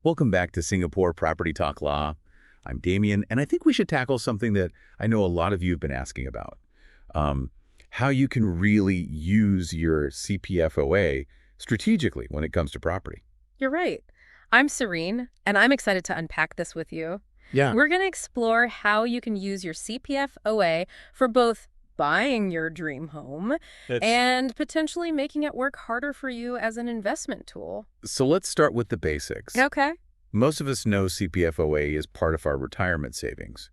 Welcome back to Singapore Property Talk Law. I'm Damien, and I think we should tackle something that I know a lot of you have been asking about. How you can really use your CPF OA strategically when it comes to property. You're right. I'm Serene, and I'm excited to unpack this with you. Yeah. We're going to explore how you can use your CPF OA for both buying your dream home and potentially making it work harder for you as an investment tool. So let's start with the basics. Okay. Most of us know CPF OA is part of our retirement savings.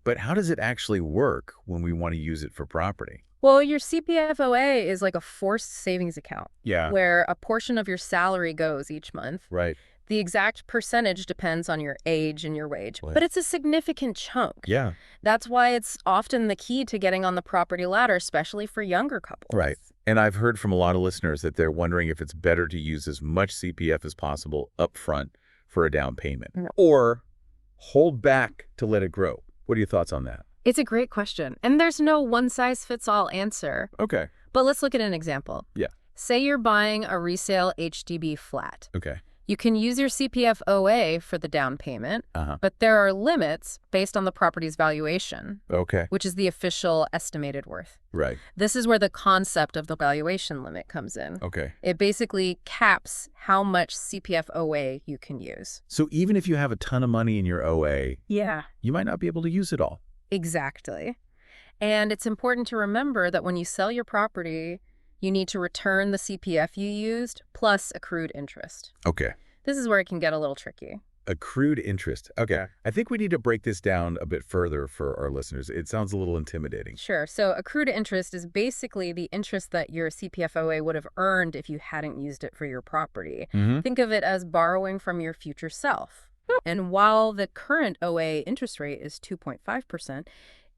But how does it actually work when we want to use it for property? Well, your CPF OA is like a forced savings account Yeah. where a portion of your salary goes each month. Right. The exact percentage depends on your age and your wage, Right. but it's a significant chunk. Yeah. That's why it's often the key to getting on the property ladder, especially for younger couples. Right. And I've heard from a lot of listeners that they're wondering if it's better to use as much CPF as possible up front for a down payment or hold back to let it grow. What are your thoughts on that? It's a great question, and there's no one-size-fits-all answer. Okay. But let's look at an example. Yeah. Say you're buying a resale HDB flat. Okay. You can use your CPF OA for the down payment, but there are limits based on the property's valuation, Okay. which is the official estimated worth. Right. This is where the concept of the valuation limit comes in. Okay. It basically caps how much CPF OA you can use. So even if you have a ton of money in your OA, Yeah. you might not be able to use it all. Exactly. And it's important to remember that when you sell your property, you need to return the CPF you used plus accrued interest. Okay. This is where it can get a little tricky. Accrued interest. Okay. I think we need to break this down a bit further for our listeners. It sounds a little intimidating. Sure. So accrued interest is basically the interest that your CPF OA would have earned if you hadn't used it for your property. Think of it as borrowing from your future self. And while the current OA interest rate is 2.5%,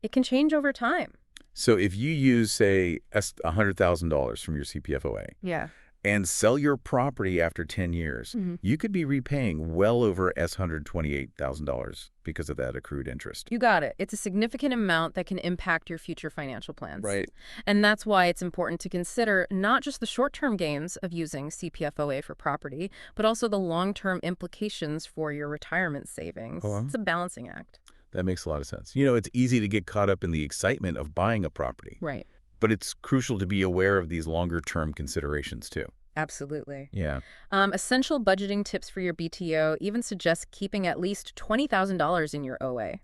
it can change over time. So if you use, say, $100,000 from your CPF OA Yeah. and sell your property after 10 years, you could be repaying well over $128,000 because of that accrued interest. You got it. It's a significant amount that can impact your future financial plans. Right. And that's why it's important to consider not just the short-term gains of using CPF OA for property, but also the long-term implications for your retirement savings. It's a balancing act. That makes a lot of sense. You know, it's easy to get caught up in the excitement of buying a property. Right. But it's crucial to be aware of these longer-term considerations, too. Absolutely. Yeah. Essential budgeting tips for your BTO even suggest keeping at least $20,000 in your OA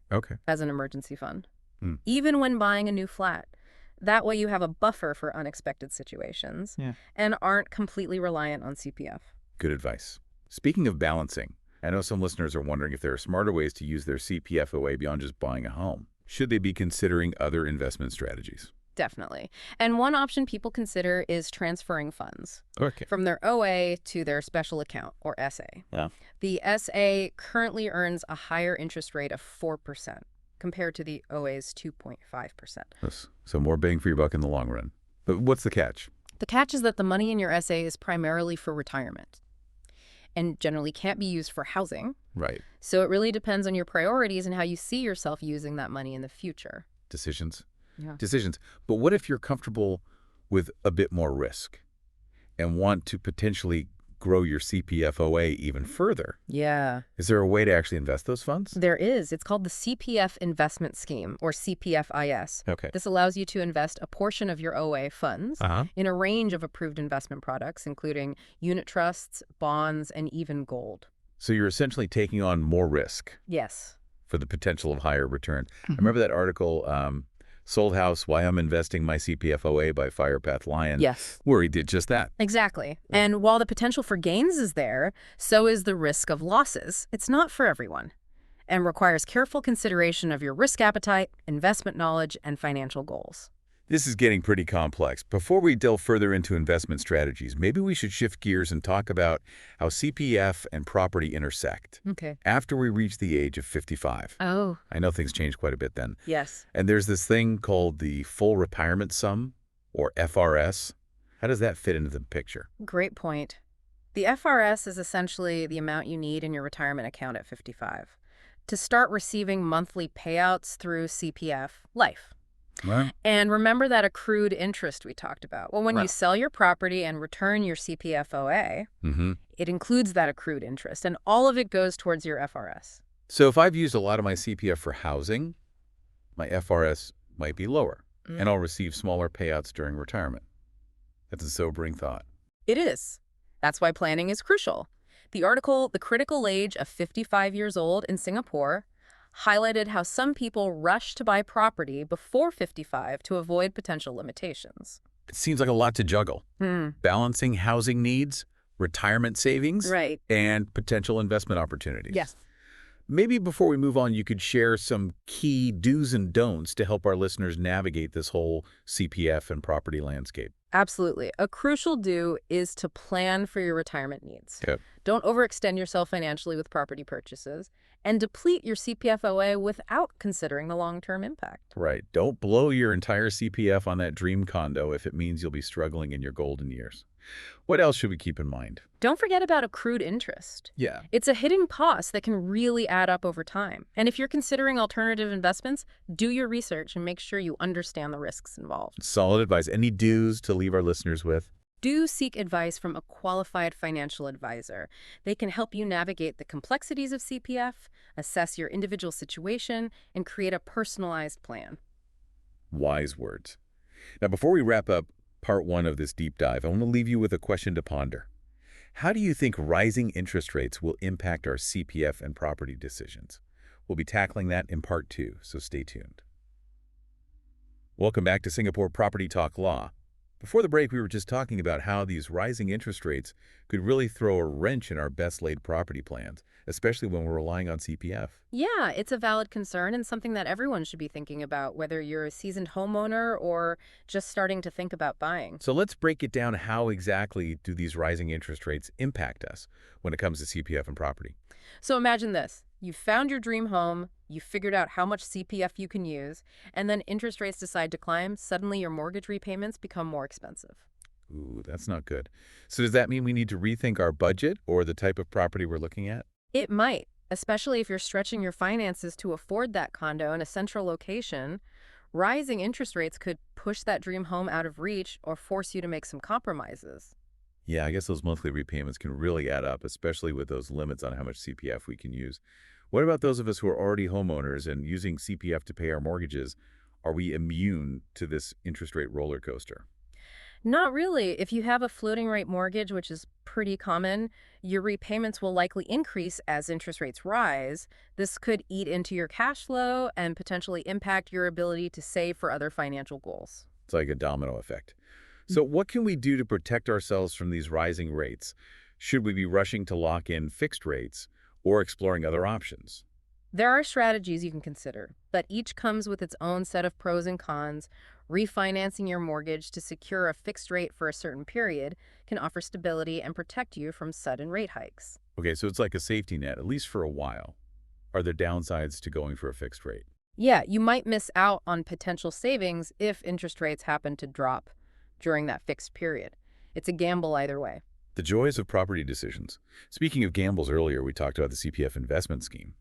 as an emergency fund, even when buying a new flat. That way you have a buffer for unexpected situations and aren't completely reliant on CPF. Good advice. Speaking of balancing, I know some listeners are wondering if there are smarter ways to use their CPF OA beyond just buying a home. Should they be considering other investment strategies? Definitely. And one option people consider is transferring funds from their OA to their special account, or SA. Yeah. The SA currently earns a higher interest rate of 4% compared to the OA's 2.5%. So more bang for your buck in the long run. But what's the catch? The catch is that the money in your SA is primarily for retirement and generally can't be used for housing. Right. So it really depends on your priorities and how you see yourself using that money in the future. Decisions. Yeah. Decisions. But what if you're comfortable with a bit more risk and want to potentially grow your CPF OA even further? Yeah. Is there a way to actually invest those funds? There is. It's called the CPF Investment Scheme, or CPFIS. Okay. This allows you to invest a portion of your OA funds in a range of approved investment products, including unit trusts, bonds, and even gold. So you're essentially taking on more risk. Yes. For the potential of higher return. I remember that article, Sold House, Why I'm Investing My CPF OA by Firepath Lion. Yes. Where he did just that. Exactly. And while the potential for gains is there, so is the risk of losses. It's not for everyone and requires careful consideration of your risk appetite, investment knowledge, and financial goals. This is getting pretty complex. Before we delve further into investment strategies, maybe we should shift gears and talk about how CPF and property intersect. Okay. After we reach the age of 55. Oh. I know things changed quite a bit then. Yes. And there's this thing called the full retirement sum, or FRS. How does that fit into the picture? Great point. The FRS is essentially the amount you need in your retirement account at 55 to start receiving monthly payouts through CPF Life. Right. And remember that accrued interest we talked about. Well, when you Right. sell your property and return your CPF OA, it includes that accrued interest, and all of it goes towards your FRS. So if I've used a lot of my CPF for housing, my FRS might be lower, and I'll receive smaller payouts during retirement. That's a sobering thought. It is. That's why planning is crucial. The article, The Critical Age of 55 Years Old in Singapore, highlighted how some people rush to buy property before 55 to avoid potential limitations. It seems like a lot to juggle. Balancing housing needs, retirement savings, Right. and potential investment opportunities. Yes. Maybe before we move on, you could share some key do's and don'ts to help our listeners navigate this whole CPF and property landscape. Absolutely. A crucial do is to plan for your retirement needs. Yep. Don't overextend yourself financially with property purchases, and deplete your CPF OA without considering the long-term impact. Right. Don't blow your entire CPF on that dream condo if it means you'll be struggling in your golden years. What else should we keep in mind? Don't forget about accrued interest. Yeah. It's a hidden cost that can really add up over time. And if you're considering alternative investments, do your research and make sure you understand the risks involved. Solid advice. Any do's to leave our listeners with? Do seek advice from a qualified financial advisor. They can help you navigate the complexities of CPF, assess your individual situation, and create a personalized plan. Wise words. Now, before we wrap up part one of this deep dive, I want to leave you with a question to ponder. How do you think rising interest rates will impact our CPF and property decisions? We'll be tackling that in part two, so stay tuned. Welcome back to Singapore Property Talk Law. Before the break, we were just talking about how these rising interest rates could really throw a wrench in our best-laid property plans, especially when we're relying on CPF. Yeah, it's a valid concern and something that everyone should be thinking about, whether you're a seasoned homeowner or just starting to think about buying. So let's break it down. How exactly do these rising interest rates impact us when it comes to CPF and property? So imagine this. You found your dream home, you figured out how much CPF you can use, and then interest rates decide to climb. Suddenly your mortgage repayments become more expensive. Ooh, that's not good. So does that mean we need to rethink our budget or the type of property we're looking at? It might, especially if you're stretching your finances to afford that condo in a central location. Rising interest rates could push that dream home out of reach or force you to make some compromises. Yeah, I guess those monthly repayments can really add up, especially with those limits on how much CPF we can use. What about those of us who are already homeowners and using CPF to pay our mortgages? Are we immune to this interest rate roller coaster? Not really. If you have a floating rate mortgage, which is pretty common, your repayments will likely increase as interest rates rise. This could eat into your cash flow and potentially impact your ability to save for other financial goals. It's like a domino effect. So what can we do to protect ourselves from these rising rates? Should we be rushing to lock in fixed rates or exploring other options? There are strategies you can consider, but each comes with its own set of pros and cons. Refinancing your mortgage to secure a fixed rate for a certain period can offer stability and protect you from sudden rate hikes. Okay, so it's like a safety net, at least for a while. Are there downsides to going for a fixed rate? Yeah, you might miss out on potential savings if interest rates happen to drop during that fixed period. It's a gamble either way. The joys of property decisions. Speaking of gambles, earlier we talked about the CPF investment scheme.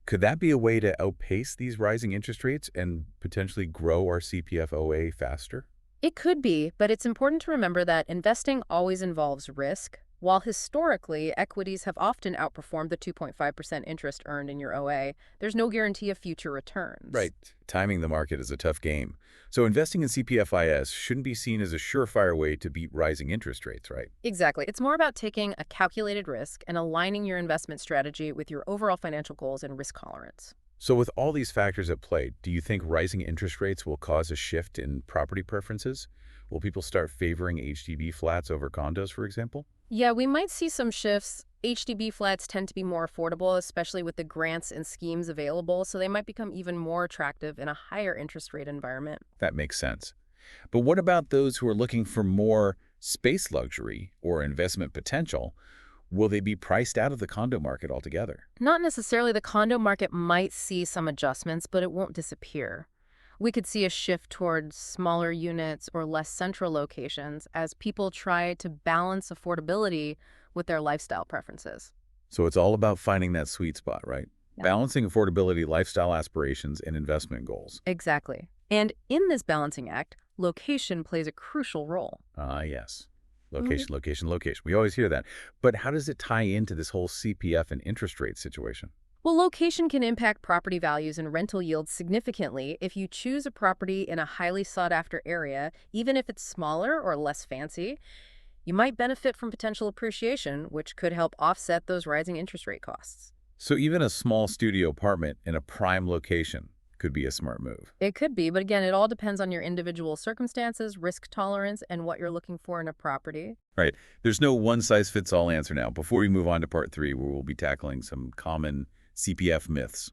Could that be a way to outpace these rising interest rates and potentially grow our CPF OA faster? It could be, but it's important to remember that investing always involves risk. While historically, equities have often outperformed the 2.5% interest earned in your OA, there's no guarantee of future returns. Right. Timing the market is a tough game. So investing in CPFIS shouldn't be seen as a surefire way to beat rising interest rates, right? Exactly. It's more about taking a calculated risk and aligning your investment strategy with your overall financial goals and risk tolerance. So with all these factors at play, do you think rising interest rates will cause a shift in property preferences? Will people start favoring HDB flats over condos, for example? Yeah, we might see some shifts. HDB flats tend to be more affordable, especially with the grants and schemes available, so they might become even more attractive in a higher interest rate environment. That makes sense. But what about those who are looking for more space luxury or investment potential? Will they be priced out of the condo market altogether? Not necessarily. The condo market might see some adjustments, but it won't disappear. We could see a shift towards smaller units or less central locations as people try to balance affordability with their lifestyle preferences. So it's all about finding that sweet spot, right? Yeah. Balancing affordability, lifestyle aspirations, and investment goals. Exactly. And in this balancing act, location plays a crucial role. Ah, yes. Location, location, location. We always hear that. But how does it tie into this whole CPF and interest rate situation? Well, location can impact property values and rental yields significantly if you choose a property in a highly sought-after area, even if it's smaller or less fancy. You might benefit from potential appreciation, which could help offset those rising interest rate costs. So even a small studio apartment in a prime location could be a smart move. It could be, but again, it all depends on your individual circumstances, risk tolerance, and what you're looking for in a property. Right. There's no one-size-fits-all answer now. Before we move on to part 3, where we'll be tackling some common CPF myths,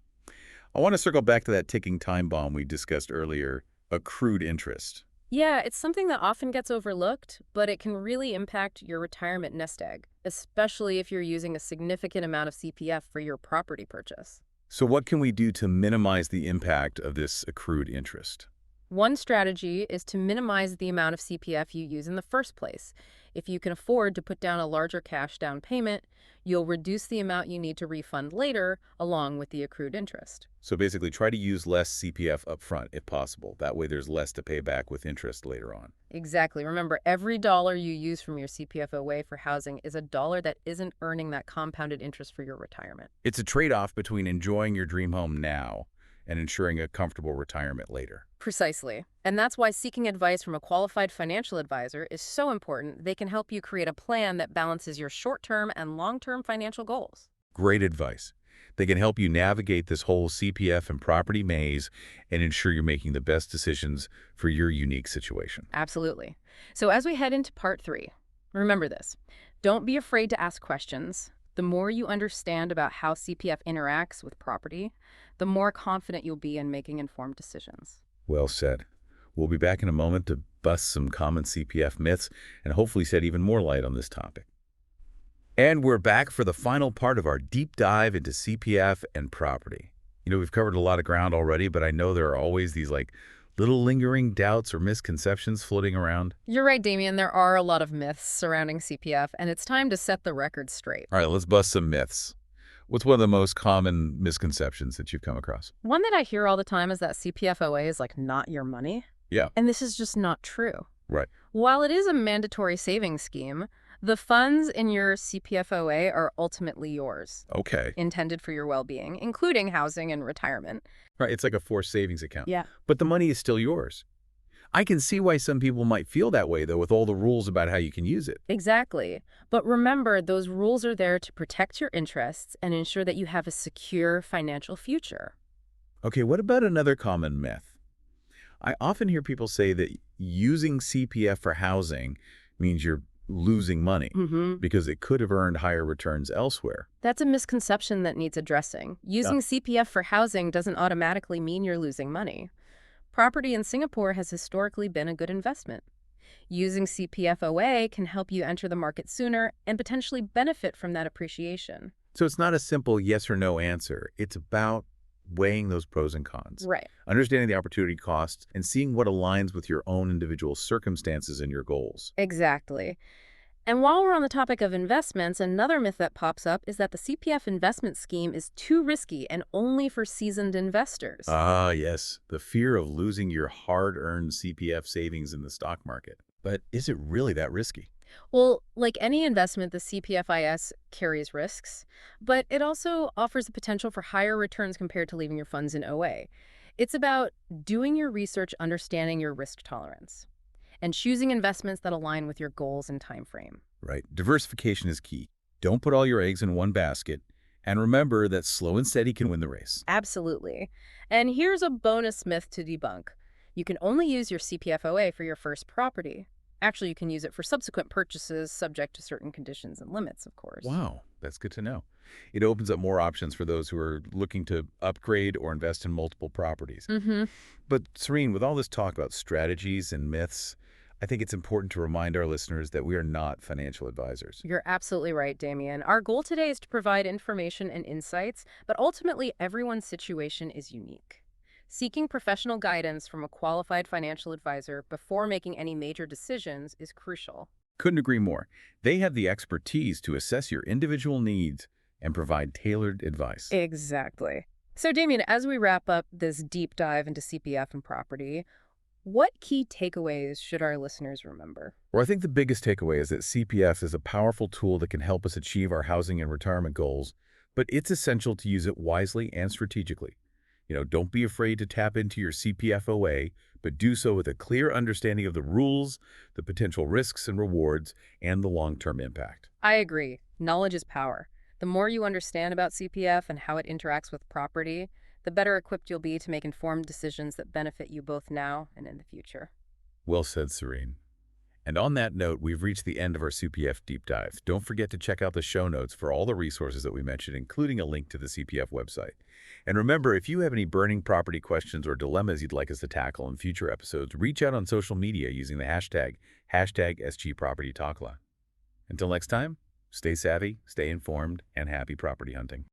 I want to circle back to that ticking time bomb we discussed earlier, accrued interest. Yeah, it's something that often gets overlooked, but it can really impact your retirement nest egg, especially if you're using a significant amount of CPF for your property purchase. So what can we do to minimize the impact of this accrued interest? One strategy is to minimize the amount of CPF you use in the first place. If you can afford to put down a larger cash down payment, you'll reduce the amount you need to refund later, along with the accrued interest. So basically, try to use less CPF upfront if possible. That way there's less to pay back with interest later on. Exactly. Remember, every dollar you use from your CPF OA for housing is a dollar that isn't earning that compounded interest for your retirement. It's a trade-off between enjoying your dream home now and ensuring a comfortable retirement later. Precisely. And that's why seeking advice from a qualified financial advisor is so important. They can help you create a plan that balances your short-term and long-term financial goals. Great advice. They can help you navigate this whole CPF and property maze and ensure you're making the best decisions for your unique situation. Absolutely. So as we head into part 3, remember this. Don't be afraid to ask questions. The more you understand about how CPF interacts with property, the more confident you'll be in making informed decisions. Well said. We'll be back in a moment to bust some common CPF myths and hopefully shed even more light on this topic. And we're back for the final part of our deep dive into CPF and property. You know, we've covered a lot of ground already, but I know there are always these little lingering doubts or misconceptions floating around. You're right, Damien. There are a lot of myths surrounding CPF, and it's time to set the record straight. All right, let's bust some myths. What's one of the most common misconceptions that you've come across? One that I hear all the time is that CPF OA is not your money. Yeah. And this is just not true. Right. While it is a mandatory savings scheme, the funds in your CPF OA are ultimately yours. Okay. Intended for your well-being, including housing and retirement. Right, it's like a forced savings account. Yeah. But the money is still yours. I can see why some people might feel that way, though, with all the rules about how you can use it. Exactly. But remember, those rules are there to protect your interests and ensure that you have a secure financial future. Okay, what about another common myth? I often hear people say that using CPF for housing means you're losing money because it could have earned higher returns elsewhere. That's a misconception that needs addressing. Using CPF for housing doesn't automatically mean you're losing money. Property in Singapore has historically been a good investment. Using CPF OA can help you enter the market sooner and potentially benefit from that appreciation. So it's not a simple yes or no answer. It's about weighing those pros and cons. Right. Understanding the opportunity costs and seeing what aligns with your own individual circumstances and your goals. Exactly. And while we're on the topic of investments, another myth that pops up is that the CPF investment scheme is too risky and only for seasoned investors. Ah, yes. The fear of losing your hard-earned CPF savings in the stock market. But is it really that risky? Well, like any investment, the CPFIS carries risks, but it also offers the potential for higher returns compared to leaving your funds in OA. It's about doing your research, understanding your risk tolerance, and choosing investments that align with your goals and time frame. Right. Diversification is key. Don't put all your eggs in one basket. And remember that slow and steady can win the race. Absolutely. And here's a bonus myth to debunk. You can only use your CPF OA for your first property. Actually, you can use it for subsequent purchases, subject to certain conditions and limits, of course. Wow, that's good to know. It opens up more options for those who are looking to upgrade or invest in multiple properties. But Serene, with all this talk about strategies and myths, I think it's important to remind our listeners that we are not financial advisors. You're absolutely right, Damien. Our goal today is to provide information and insights, but ultimately everyone's situation is unique. Seeking professional guidance from a qualified financial advisor before making any major decisions is crucial. Couldn't agree more. They have the expertise to assess your individual needs and provide tailored advice. Exactly. So, Damien, as we wrap up this deep dive into CPF and property, what key takeaways should our listeners remember? Well, I think the biggest takeaway is that CPF is a powerful tool that can help us achieve our housing and retirement goals, but it's essential to use it wisely and strategically. Don't be afraid to tap into your CPF OA, but do so with a clear understanding of the rules, the potential risks and rewards, and the long-term impact. I agree. Knowledge is power. The more you understand about CPF and how it interacts with property, the better equipped you'll be to make informed decisions that benefit you both now and in the future. Well said, Serene. And on that note, we've reached the end of our CPF deep dive. Don't forget to check out the show notes for all the resources that we mentioned, including a link to the CPF website. And remember, if you have any burning property questions or dilemmas you'd like us to tackle in future episodes, reach out on social media using the hashtag SGPropertyTalkLaw. Until next time, stay savvy, stay informed, and happy property hunting.